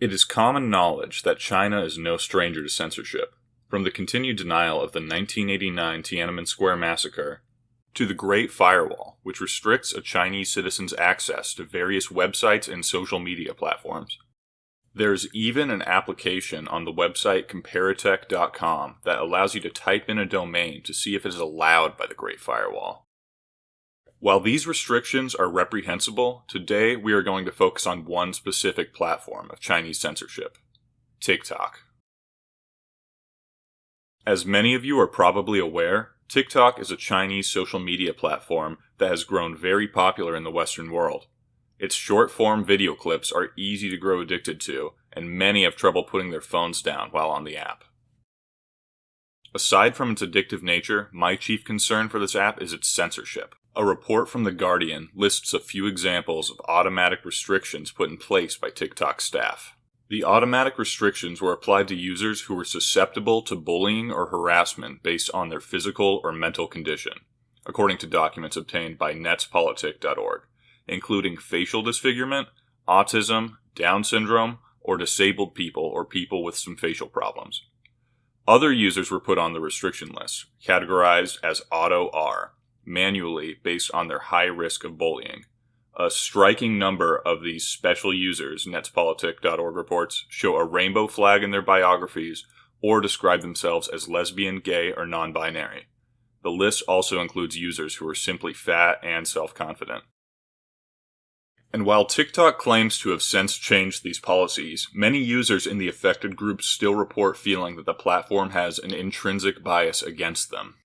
It is common knowledge that China is no stranger to censorship, from the continued denial of the 1989 Tiananmen Square massacre to the Great Firewall, which restricts a Chinese citizen's access to various websites and social media platforms. There's even an application on the website comparitech.com that allows you to type in a domain to see if it is allowed by the Great Firewall. While these restrictions are reprehensible, today we are going to focus on one specific platform of Chinese censorship: TikTok. As many of you are probably aware, TikTok is a Chinese social media platform that has grown very popular in the Western world. Its short-form video clips are easy to grow addicted to, and many have trouble putting their phones down while on the app. Aside from its addictive nature, my chief concern for this app is its censorship. A report from The Guardian lists a few examples of automatic restrictions put in place by TikTok staff. The automatic restrictions were applied to users who were susceptible to bullying or harassment based on their physical or mental condition, according to documents obtained by netspolitik.org, including facial disfigurement, autism, Down syndrome, or disabled people or people with some facial problems. Other users were put on the restriction list, categorized as Auto R, manually based on their high risk of bullying. A striking number of these special users, netspolitik.org reports, show a rainbow flag in their biographies or describe themselves as lesbian, gay, or non-binary. The list also includes users who are simply fat and self-confident. And while TikTok claims to have since changed these policies, many users in the affected groups still report feeling that the platform has an intrinsic bias against them.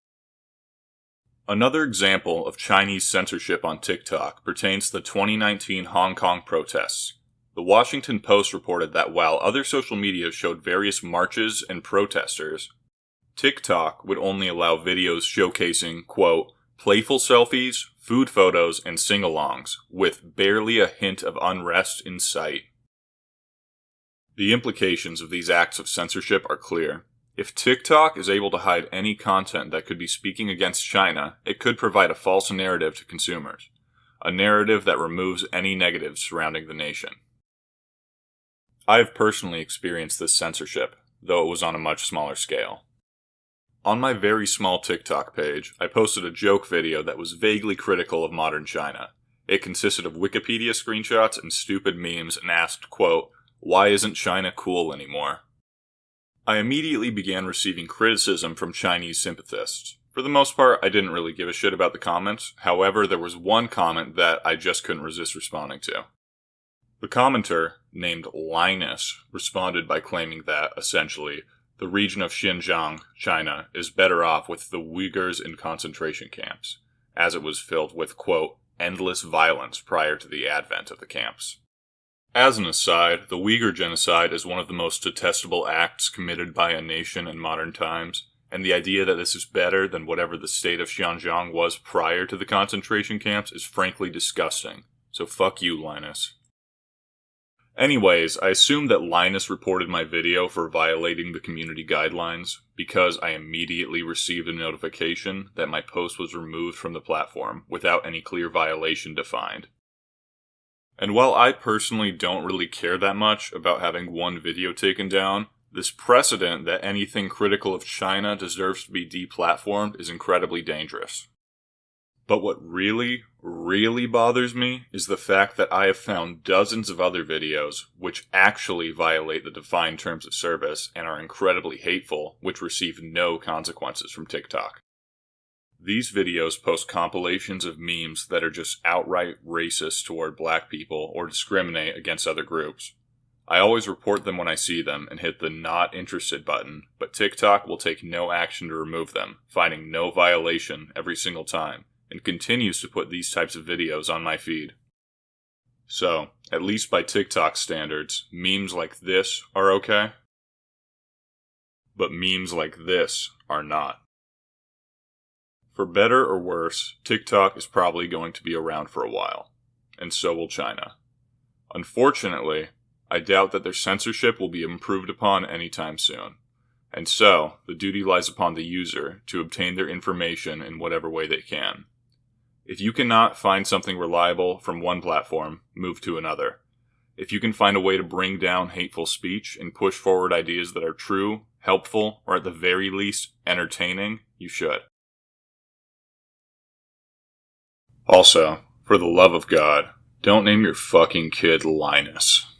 Another example of Chinese censorship on TikTok pertains to the 2019 Hong Kong protests. The Washington Post reported that while other social media showed various marches and protesters, TikTok would only allow videos showcasing, quote, playful selfies, food photos, and sing-alongs, with barely a hint of unrest in sight. The implications of these acts of censorship are clear. If TikTok is able to hide any content that could be speaking against China, it could provide a false narrative to consumers, a narrative that removes any negatives surrounding the nation. I have personally experienced this censorship, though it was on a much smaller scale. On my very small TikTok page, I posted a joke video that was vaguely critical of modern China. It consisted of Wikipedia screenshots and stupid memes and asked, quote, why isn't China cool anymore? I immediately began receiving criticism from Chinese sympathists. For the most part, I didn't really give a shit about the comments. However, there was one comment that I just couldn't resist responding to. The commenter, named Linus, responded by claiming that, essentially, the region of Xinjiang, China, is better off with the Uyghurs in concentration camps, as it was filled with, quote, endless violence prior to the advent of the camps. As an aside, the Uyghur genocide is one of the most detestable acts committed by a nation in modern times, and the idea that this is better than whatever the state of Xinjiang was prior to the concentration camps is frankly disgusting. So fuck you, Linus. Anyways, I assume that Linus reported my video for violating the community guidelines because I immediately received a notification that my post was removed from the platform without any clear violation defined. And while I personally don't really care that much about having one video taken down, this precedent that anything critical of China deserves to be deplatformed is incredibly dangerous. But what really bothers me is the fact that I have found dozens of other videos which actually violate the defined terms of service and are incredibly hateful, which receive no consequences from TikTok. These videos post compilations of memes that are just outright racist toward black people or discriminate against other groups. I always report them when I see them and hit the not interested button, but TikTok will take no action to remove them, finding no violation every single time, and continues to put these types of videos on my feed. So, at least by TikTok standards, memes like this are okay, but memes like this are not. For better or worse, TikTok is probably going to be around for a while, and so will China. Unfortunately, I doubt that their censorship will be improved upon anytime soon, and so the duty lies upon the user to obtain their information in whatever way they can. If you cannot find something reliable from one platform, move to another. If you can find a way to bring down hateful speech and push forward ideas that are true, helpful, or at the very least, entertaining, you should. Also, for the love of God, don't name your fucking kid Linus.